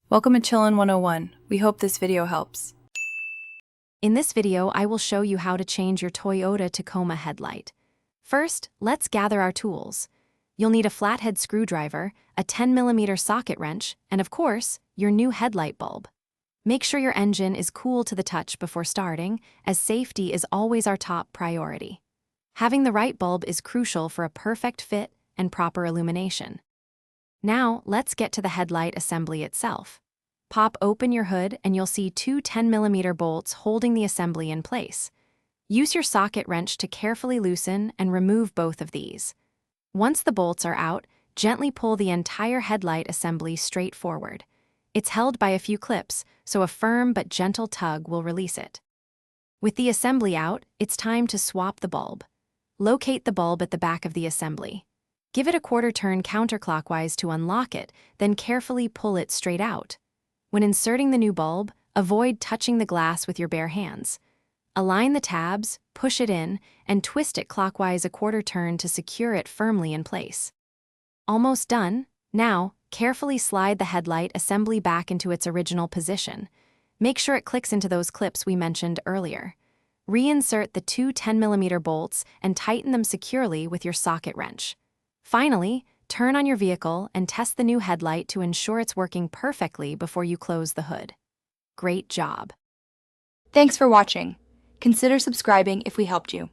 Welcome to Chillin' 101. We hope this video helps. In this video, I will show you how to change your Toyota Tacoma headlight. First, let's gather our tools. You'll need a flathead screwdriver, a 10mm socket wrench, and of course, your new headlight bulb. Make sure your engine is cool to the touch before starting, as safety is always our top priority. Having the right bulb is crucial for a perfect fit and proper illumination. Now, let's get to the headlight assembly itself. Pop open your hood and you'll see two 10mm bolts holding the assembly in place. Use your socket wrench to carefully loosen and remove both of these. Once the bolts are out, gently pull the entire headlight assembly straight forward. It's held by a few clips, so a firm but gentle tug will release it. With the assembly out, it's time to swap the bulb. Locate the bulb at the back of the assembly. Give it a quarter turn counterclockwise to unlock it, then carefully pull it straight out. When inserting the new bulb, avoid touching the glass with your bare hands. Align the tabs, push it in, and twist it clockwise a quarter turn to secure it firmly in place. Almost done. Now, carefully slide the headlight assembly back into its original position. Make sure it clicks into those clips we mentioned earlier. Reinsert the two 10mm bolts and tighten them securely with your socket wrench. Finally, turn on your vehicle and test the new headlight to ensure it's working perfectly before you close the hood. Great job! Thanks for watching. Consider subscribing if we helped you.